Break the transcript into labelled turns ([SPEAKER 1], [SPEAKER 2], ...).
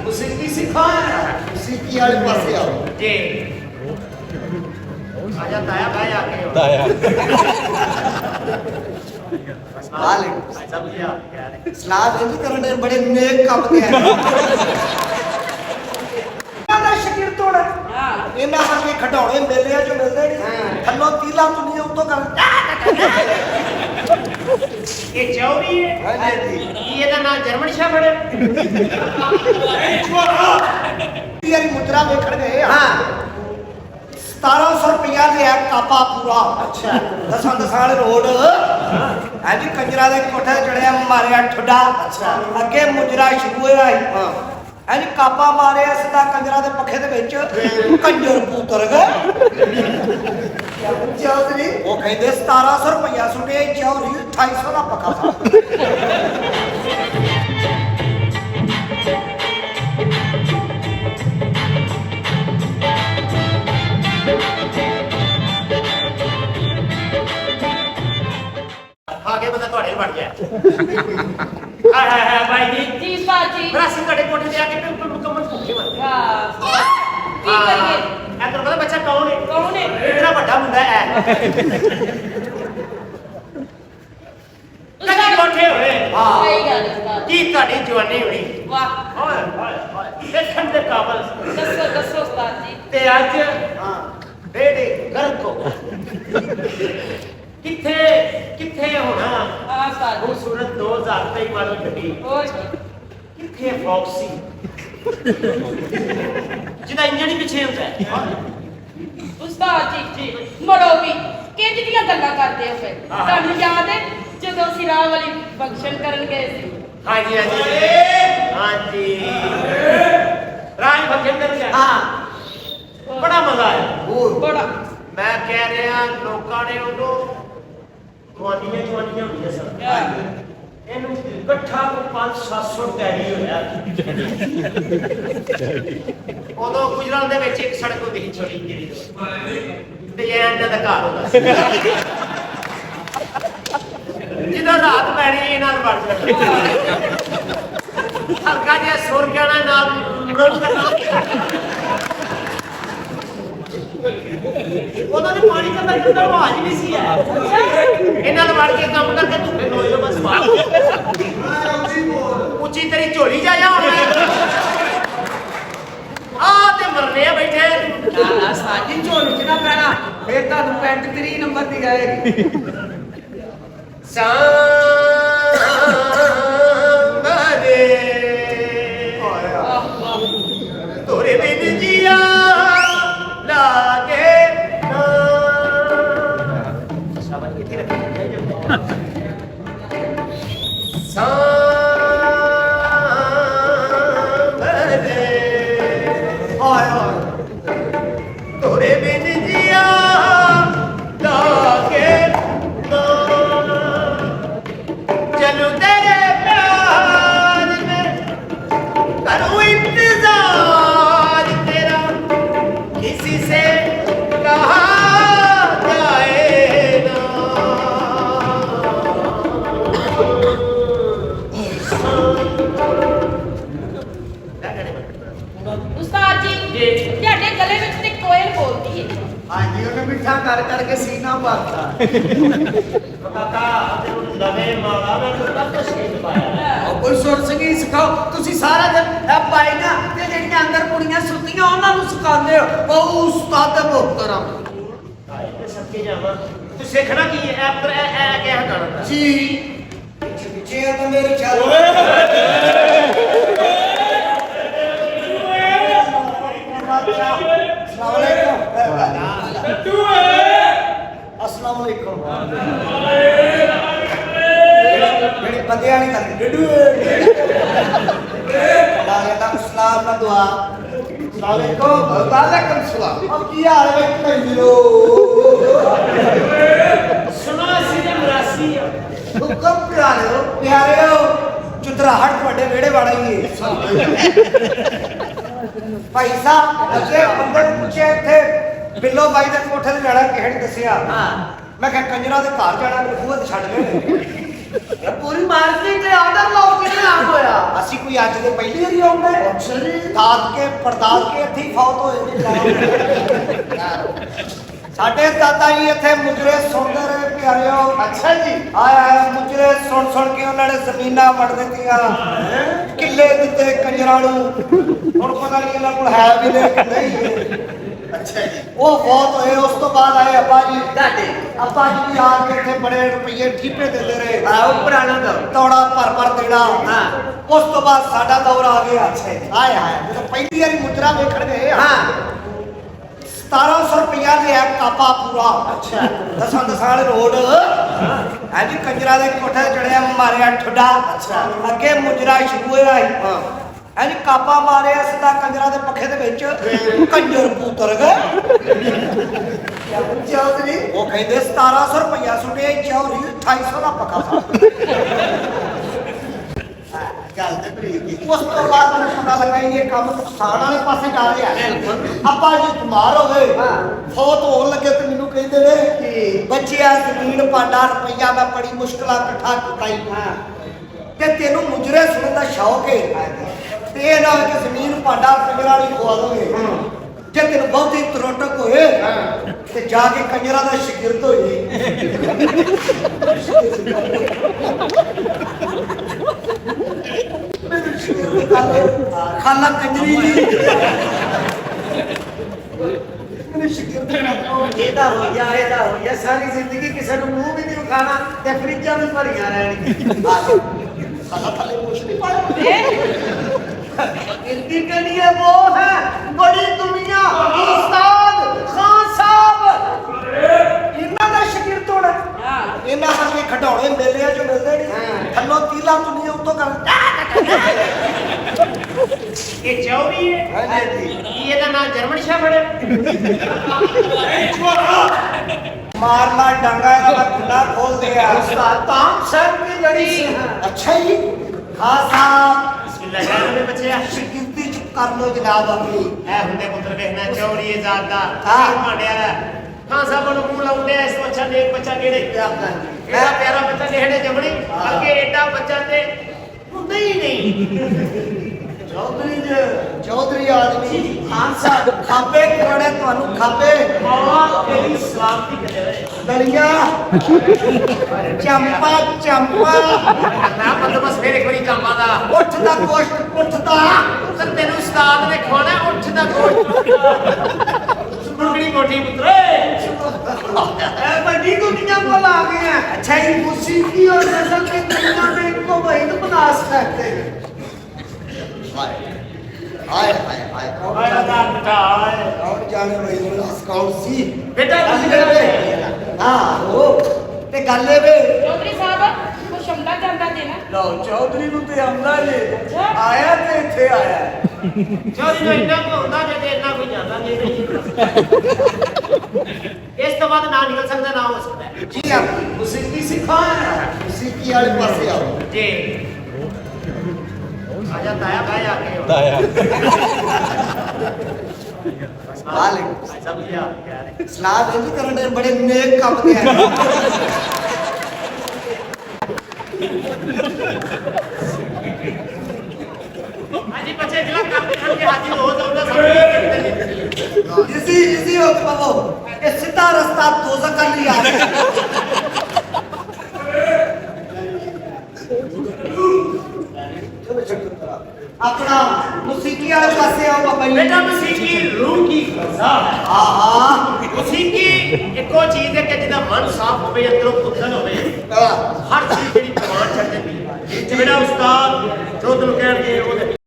[SPEAKER 1] मुसीकी सिखाया मुसीकी वाले पासे आओ
[SPEAKER 2] जी आजा ताया भाई आके
[SPEAKER 3] ताया
[SPEAKER 1] सलाह देंगे करने बड़े नेक काम के हैं ना शकीर तोड़ा इन्ना वर्गे खडौणे मेले जो मिलदे नहीं थल्लों तीला दुनिया उतो कर
[SPEAKER 2] ये चौरी है
[SPEAKER 1] हां जी
[SPEAKER 2] ये दा नाम जर्मन शेफर्ड है
[SPEAKER 1] यारी मुद्रा देखण गए हां 1700 रुपया दे है कापा पूरा अच्छा दसां दसाल रोड है जी कंजरा दे कोठे चढ़िया मारिया ठुडा अच्छा अगे मुजरा शुरू होया हां है जी कापा मारिया सदा कंजरा दे पखे दे विच कंजर पुत्र गए चौधरी वो कहंदे 1700 रुपया सुटे चौधरी 2800 दा पक्का था
[SPEAKER 2] आगे बंदा तोड़े बढ़ गया हाय भाई जी
[SPEAKER 4] जी बाजी
[SPEAKER 2] राशन कड़े कोठे दे आके मुकम्मल भूखे मर गए
[SPEAKER 4] की करिए
[SPEAKER 2] ए तो पता बच्चा कौन है इतना बड़ा मुंडा है कदी कोठे होए
[SPEAKER 4] हां सही गल है
[SPEAKER 2] की ताड़ी जवानी होनी
[SPEAKER 4] वाह
[SPEAKER 2] हाय हाय हाय देखण दे काबल
[SPEAKER 4] दसो उस्ताद जी
[SPEAKER 2] ते आज हां बेड़े घर को किथे किथे होना
[SPEAKER 4] हां उस्ताद
[SPEAKER 2] खूबसूरत 2023 वाली गड्डी
[SPEAKER 4] और
[SPEAKER 2] किथे फॉक्सी जिदा इंजन ही पीछे होता है
[SPEAKER 4] उस्ताद जी मरो भी किंज ਦੀਆਂ ਗੱਲਾਂ ਕਰਦੇ ਹੋ ਫਿਰ ਤੁਹਾਨੂੰ ਯਾਦ ਹੈ ਜਦੋਂ ਸਿਰਾ ਵਾਲੀ ਫੰਕਸ਼ਨ ਕਰਨ ਗਏ ਸੀ
[SPEAKER 2] हाँ जी हाँ जी राज फंक्शन कर गया
[SPEAKER 1] हां
[SPEAKER 2] बड़ा मजा आया
[SPEAKER 4] ਬੜਾ
[SPEAKER 2] मैं कह रहा लोगों ने उन्हों जवानियां होंगे सर ਇਹਨੂੰ ਇਕੱਠਾ ਕੋ 5-700 ਟੈਰੀ ਹੋਇਆ ਉਦੋਂ ਗੁਜਰਾਤ ਦੇ ਵਿੱਚ ਇੱਕ ਸੜਕ ਹੁੰਦੀ ਸੀ ਛੋਟੀ ਜਿਹੀ ਡਿਜ਼ਾਈਨ ਦਾ ਘਰ ਹੁੰਦਾ ਸੀ ਜਿਹਦਾ ਰਾਤ ਪੈਣੀ ਇਹਨਾਂ ਨੂੰ ਵੜ ਜਾਂਦਾ ਹਲਕਾ ਜਿਹਾ ਸੁਰ ਗਾਣਾ ਨਾਲ ਮਰੋੜ ਕਰਨਾ ਉਦੋਂ ਦੀ ਪਾਣੀ ਦਾ ਤਾਂ ਆਵਾਜ਼ ਨਹੀਂ ਸੀ ਆ ਇਹਨਾਂ ਨੂੰ ਵੜ ਕੇ ਕੰਮ ਕਰਕੇ ਧੁੱਪੇ ਲੋਏ ਬਸ ਮਾਰ ਉੱਚੀ ਤੇਰੀ ਝੋਲੀ ਜਾ ਜਾ ਹੁਣ ਆ ਤੇ ਮਰਨੇ ਆ ਬੈਠੇ
[SPEAKER 5] ਨਾ ਸਾਡੀ ਝੋਲੀ ਚ ਨਾ ਪੈਣਾ ਫੇਰ ਤੁਹਾਨੂੰ ਪੈਂਟ 3 ਨੰਬਰ ਦੀ ਆਏਗੀ
[SPEAKER 2] ਸਾਂਬਰੇ ਤੋਰੇ ਬਿਨ ਜੀਆ ਲਾਗੇ ਨਾ ਸ਼ਾਬਾਸ਼ ਕਿੱਥੇ ਰੱਖੀ ਸਾਂਬਰੇ ਹਾਏ ਹਾਏ ਤੋਰੇ ਬਿਨ ਜੀਆ ਲਾਗੇ ਨਾ चलूं तेरे प्यार में करूं इंतजार तेरा किसी से कहा जाए ना
[SPEAKER 4] ਉਸਤਾਦ ਜੀ ਤੁਹਾਡੇ ਗਲੇ ਵਿੱਚ ਤੇ ਕੋਇਲ ਬੋਲਦੀ ਹੈ
[SPEAKER 1] हां जी उन्हें मिठा कर करके सीना भरता
[SPEAKER 2] काका तेरे लवे मारा मैं तो तब तस्वीर पाया
[SPEAKER 5] ਕੋਈ ਸੁਰ ਸੰਗੀਤ ਸਿਖਾਓ ਤੁਸੀਂ ਸਾਰਾ ਦਿਨ ਇਹ ਪਾਈਆਂ ਤੇ ਜਿਹੜੀਆਂ ਅੰਦਰ ਕੁੜੀਆਂ ਸੁੱਤੀਆਂ ਉਹਨਾਂ ਨੂੰ ਸਿਖਾਉਂਦੇ ਹੋ ਬਹੁ ਉਸਤਾਦ ਮੁਹਤਰਮ
[SPEAKER 2] हाय ते सबके जावा तू सीखना की है ऐप पर ए क्या करना
[SPEAKER 5] ਜੀ
[SPEAKER 1] पीछे तो मेरे ख्याल अस्सलाम वालेकुम मेरे बंदे नहीं करते डडू वालेकुम सलाम ना दुआ अस्सलाम वालेकुम सलाम अब की हाल है कंजरो
[SPEAKER 2] सुनो सीधे मरासी
[SPEAKER 1] हुक्म प्यारे हो चुतराहट बड़े वेड़े वाला ही है भाई साहब अजे बंदे पूछे थे बिल्लो भाई दे कोठे ते जाना किहड़ दसिया हां मैं कहा कंजरा दे घर जाना खूह ते छड़ गए
[SPEAKER 5] ਪੂਰੀ ਮਾਰਕੀਟ ਤੇ ਆਰਡਰ ਲਾਓ ਕਿਵੇਂ ਆ ਹੋਇਆ
[SPEAKER 1] ਅਸੀਂ ਕੋਈ ਅੱਜ ਦੇ ਪਹਿਲੀ ਵਾਰੀ ਆਉਂਦਾ ਹੈ
[SPEAKER 5] ਅੱਛਾ ਜੀ
[SPEAKER 1] ਦਾਦ ਕੇ ਪੜਦਾਦ ਕੇ ਇੱਥੇ ਹੀ ਫੌਤ ਹੋਏ ਨੇ ਸਾਡੇ ਦਾਦਾ ਜੀ ਇੱਥੇ ਮੁਜਰੇ ਸੁਣਦੇ ਰਹੇ ਪਿਆਰਿਓ
[SPEAKER 5] ਅੱਛਾ ਜੀ
[SPEAKER 1] ਆਇਆ ਮੁਜਰੇ ਸੁਣ ਸੁਣ ਕੇ ਉਹਨਾਂ ਨੇ ਜ਼ਮੀਨਾਂ ਵੜ ਦਿੱਤੀਆਂ ਕਿੱਲੇ ਦਿੱਤੇ ਕੰਜਰਾਂ ਨੂੰ ਹੁਣ ਪਤਾ ਨਹੀਂ ਇਹਨਾਂ ਕੋਲ ਹੈ ਵੀ ਨੇ ਕਿ ਨਹੀਂ
[SPEAKER 5] ਅੱਛਾ ਜੀ
[SPEAKER 1] ਉਹ ਬਹੁਤ ਹੋਏ ਉਸ ਤੋਂ ਬਾਅਦ ਆਏ ਅੱਬਾ ਜੀ
[SPEAKER 5] ਤੁਹਾਡੇ
[SPEAKER 1] ਅੱਬਾ ਜੀ ਵੀ ਆ ਕੇ ਇੱਥੇ ਬੜੇ ਰੁਪਏ ਠੀਪੇ ਦਿੰਦੇ ਰਹੇ
[SPEAKER 5] ਆਓ ਪੁਰਾਣਾ ਦਾ
[SPEAKER 1] ਤੌੜਾ ਭਰ ਦੇਣਾ
[SPEAKER 5] ਹਾਂ।
[SPEAKER 1] ਉਸ ਤੋਂ ਬਾਅਦ ਸਾਡਾ ਦੌਰ ਆ ਗਿਆ
[SPEAKER 5] ਅੱਛਾ ਜੀ।
[SPEAKER 1] ਆਏ ਹਾਏ ਜਦੋਂ ਪਹਿਲੀ ਵਾਰੀ ਮੁਦਰਾ ਵੇਖਣ ਗਏ
[SPEAKER 5] ਹਾਂ
[SPEAKER 1] 1700 ਰੁਪਇਆ ਦੇ ਆ ਕਾਪਾ ਪੂਰਾ
[SPEAKER 5] ਅੱਛਾ
[SPEAKER 1] ਦਸਾਂ ਰੋਡ ਹਾਂਜੀ ਕੰਜਰਾ ਦੇ ਕੋਠੇ ਚੜਿਆ ਮਾਰਿਆ ਠੁੱਡਾ
[SPEAKER 5] ਅੱਛਾ।
[SPEAKER 1] ਅੱਗੇ ਮੁਜਰਾ ਸ਼ੁਰੂ ਹੋਇਆ
[SPEAKER 5] ਹਾਂ
[SPEAKER 1] ਹਾਂਜੀ ਕਾਪਾ ਮਾਰਿਆ ਸਿੱਧਾ ਕੰਜਰਾ ਦੇ ਪੱਖੇ ਦੇ ਵਿੱਚ ਕੰਜਰ ਪੁੱਤਰ ਗਏ
[SPEAKER 5] ਚੌਧਰੀ
[SPEAKER 1] ਉਹ ਕਹਿੰਦੇ 1700 ਰੁਪਇਆ ਸੁਣੇ ਚੌਰੀ 2800 ਦਾ ਪੱਕਾ
[SPEAKER 5] ਗੱਲ ਤੇ ਪ੍ਰੀਤ
[SPEAKER 1] ਉਸ ਤੋਂ ਬਾਅਦ ਮੈਨੂੰ ਪਤਾ ਲੱਗਾ ਇਹ ਕੰਮ ਨੁਕਸਾਨ ਵਾਲੇ ਪਾਸੇ ਜਾ ਰਿਹਾ ਆਪਾਂ ਜੀ ਬਿਮਾਰ ਹੋ ਗਏ ਫੌਤ ਹੋਣ ਲੱਗੇ ਤੇ ਮੈਨੂੰ ਕਹਿੰਦੇ ਨੇ
[SPEAKER 5] ਕਿ
[SPEAKER 1] ਬੱਚਿਆ ਜ਼ਮੀਨ ਪਾਡਾ ਰੁਪਈਆ ਮੈਂ ਬੜੀ ਮੁਸ਼ਕਲਾਂ ਇਕੱਠਾ ਕੀਤਾ ਹੀ ਤੇ ਤੈਨੂੰ ਮੁਜਰੇ ਸੁਣਨ ਦਾ ਸ਼ੌਕ ਹੈ ਤੇ ਇਹ ਨਾ ਕਿ ਜ਼ਮੀਨ ਪਾਡਾ ਕੰਜਰਾ ਨਹੀਂ ਖਵਾ ਦੋਗੇ ਜੇ ਤੈਨੂੰ ਬਹੁਤੀ ਤਰੋਟਕ ਹੋਏ ਤੇ ਜਾ ਕੇ ਕੰਜਰਾ ਦਾ ਸ਼ਾਗਿਰਦ ਹੋ ਜੀ ਖਾਲਾ ਕੰਜਰੀ ਜੀ ਮੈਨੂੰ ਸ਼ਾਗਿਰਦ
[SPEAKER 5] ਇਹਦਾ ਹੋ ਗਿਆ ਸਾਰੀ ਜ਼ਿੰਦਗੀ ਕਿਸੇ ਨੂੰ ਮੂੰਹ ਵੀ ਨਹੀਂ ਖਾਣਾ ਤੇ ਫਰਿੱਜਾਂ ਵੀ ਭਰੀਆਂ ਰਹਿਣਗੀਆਂ
[SPEAKER 1] ਖਾਲਾ ਥੱਲੇ ਕੁਛ ਨਹੀਂ ਪਾਇਆ
[SPEAKER 5] इनकी के लिए वो है बड़ी दुनिया उस्ताद खान साहब
[SPEAKER 1] ਇਹਨਾਂ ਦਾ ਸ਼ਾਗਿਰਦ ਹੋਣਾ
[SPEAKER 4] ਹਾਂ
[SPEAKER 1] ਇਹਨਾਂ ਵਰਗੇ ਖਡਾਉਣੇ ਮੇਲਿਆਂ 'ਚ ਮਿਲਦੇ ਨਹੀਂ ਥੱਲੋਂ ਤੀਲਾ ਦੁਨੀਆ ਉੱਤੋਂ ਕਰ
[SPEAKER 2] ਇਹ ਚੌਰੀ ਹੈ ਕੀ ਇਹਦਾ ਨਾਮ ਜਰਮਨ ਸ਼ੈਫਰਡ
[SPEAKER 1] ਮਾਰ ਮਾਰ ਡਾਂਗਾ ਇਹਦਾ ਮੈਂ ਖੁੱਲਾ ਖੋਲ ਦਿਆ
[SPEAKER 5] उस्ताद ताम साहब की लड़ी से हैं
[SPEAKER 1] ਅੱਛਾ ਜੀ ਖਾਨ ਸਾਹਿਬ
[SPEAKER 2] ਬਿਸਮਿਲ੍ਲਾ ਕਹਿ ਦੇ ਬੱਚਿਆ
[SPEAKER 1] ਸ਼ਾਗਿਰਦੀ ਚ ਕਰ ਲੋ ਜਨਾਬ ਆਪਣੀ
[SPEAKER 2] ਐ ਹੁੰਦੇ ਪੁੱਤਰ ਵੇਖਣਾ ਚੌਰੀ ਇਹ ਜ਼ਾਤ ਦਾ
[SPEAKER 1] ਹਾਂ।
[SPEAKER 2] ਭਾਂਡਿਆ ਦਾ ਖਾਨ ਸਾਹਿਬ ਨੂੰ ਮੂੰਹ ਲਾਉਂਦੇ ਇਸ ਤੋਂ ਅੱਛਾ ਨੇਕ ਬੱਚਾ ਨੇੜੇ ਇਹਦਾ ਪਿਆਰਾ ਬੱਚਾ ਨੇੜੇ ਜੰਮਣੀ ਅੱਗੇ ਏਡਾ ਬੱਚਾ ਤੇ ਹੁੰਦਾ ਹੀ ਨਹੀਂ
[SPEAKER 5] चौधरी जी
[SPEAKER 1] ਚੌਧਰੀ ਆਦਮੀ
[SPEAKER 5] खान साहब
[SPEAKER 1] ਖਾਬੇ ਕੋੜੇ ਤੁਹਾਨੂੰ ਖਾਬੇ
[SPEAKER 2] ਮੌਲਾ ਤੇਰੀ ਸਲਾਮਤੀ ਕਰੇ ਰਹੇ
[SPEAKER 1] ਦਲੀਆ ਚੰਪਾ ਚੰਪਾ
[SPEAKER 2] ਨਾ ਬੰਦੋਬਸਤ ਫੇਰ ਇੱਕ ਵਾਰੀ ਕੰਮਾਂ ਦਾ
[SPEAKER 1] ਉੱਠ ਦਾ ਗੋਸ਼ਟ ਪੁੱਠਦਾ
[SPEAKER 2] ਪੁੱਤਰ ਤੈਨੂੰ ਉਸਤਾਦ ਨੇ ਖਵਾਣਾ ਉੱਠ ਦਾ ਗੋਸ਼ਟ ਮੁਰਗਣੀ ਕੋਠੀ ਪੁੱਤਰੇ
[SPEAKER 5] बड़ी दुनिया को ला गए हैं अच्छा ही मौसीकी और नस्ल की दुनिया में इनको वही तनाश करते हैं
[SPEAKER 1] ਹਾਏ ਹਾਏ ਹਾਏ
[SPEAKER 2] ਆਇਆ ਦਾ ਟਟਾਏ
[SPEAKER 1] ਕੌਣ ਜਾਣੇ ਬਈ ਕੌਣ ਸੀ
[SPEAKER 2] ਬੇਟਾ ਤੁਸੀਂ
[SPEAKER 1] ਗੱਲ
[SPEAKER 2] ਕਰਦੇ
[SPEAKER 1] ਵੇ ਹਾਂ ਉਹ ਤੇ ਗੱਲ ਇਹ ਵੇ
[SPEAKER 4] ਚੌਧਰੀ ਸਾਹਿਬ ਕੁਛ ਆਉਂਦਾ ਜਾਂਦਾ ਜੇ ਨਾ
[SPEAKER 5] लो चौधरी ਨੂੰ ਤੇ ਆਉਂਦਾ ਜੇ
[SPEAKER 4] ਅੱਛਾ
[SPEAKER 5] ਆਇਆ ਤੇ ਇੱਥੇ ਆਇਆ
[SPEAKER 2] ਚੌਧਰੀ ਨੂੰ ਇੰਨਾ ਕੁ ਹੁੰਦਾ ਜੇ ਤੇ ਇੰਨਾ ਕੋਈ ਜਾਂਦਾ ਜੇ ਨਹੀਂ ਇਸ ਤੋਂ ਬਾਅਦ ਨਾ ਨਿਕਲ ਸਕਦਾ ਨਾ ਹੋ ਸਕਦਾ ਹੈ।
[SPEAKER 1] ਜੀ ਆ
[SPEAKER 5] मौसीकी सिखाया
[SPEAKER 1] ਮੌਸੀਕੀ ਵਾਲੇ ਪਾਸੇ ਆਓ
[SPEAKER 2] ਜੀ ਆ ਜਾ ਤਾਇਆ ਭਾਈ ਆ ਕੇ
[SPEAKER 1] ਵਾਲੇਕੁਮ
[SPEAKER 2] ਸਭ ਕੀ ਆ ਗਿਆ
[SPEAKER 1] ਸਲਾਹ ਇਹ ਕਰਨ ਦੇ ਬੜੇ ਨੇਕ ਕੰਮ ਤੇ ਆਏ
[SPEAKER 2] ਹਾਂਜੀ ਬੱਚੇ ਜਿਹੜਾ ਕੰਮ ਕਰਨ ਕੇ ਹਾਜ਼ਰ ਹੋ ਜਾਉਂਦਾ ਸਭ
[SPEAKER 1] इसी वक्त बाबू ये सीधा रास्ता दोज़ख का नहीं आ रहा अपना मौसीकी वाले पासे आओ बाबा जी
[SPEAKER 2] बेटा मौसीकी रूह की गज़ा है
[SPEAKER 1] हाँ
[SPEAKER 2] मौसीकी ਇੱਕੋ ਚੀਜ਼ ਹੈ ਕਿ ਜਿਹਦਾ ਮਨ ਸਾਫ਼ ਹੋਵੇ ਅੰਦਰੋਂ ਪੁੱਤਰ ਹੋਵੇ
[SPEAKER 1] हाँ
[SPEAKER 2] ਹਰ ਚੀਜ਼ ਜਿਹੜੀ ਪ੍ਰਵਾਨ ਛੱਡ ਦਿੰਦੀ ਹੈ ਜਿਹੜਾ ਉਸਤਾਦ ਜੋ ਤੈਨੂੰ ਕਹਿਣਗੇ ਉਹਦੇ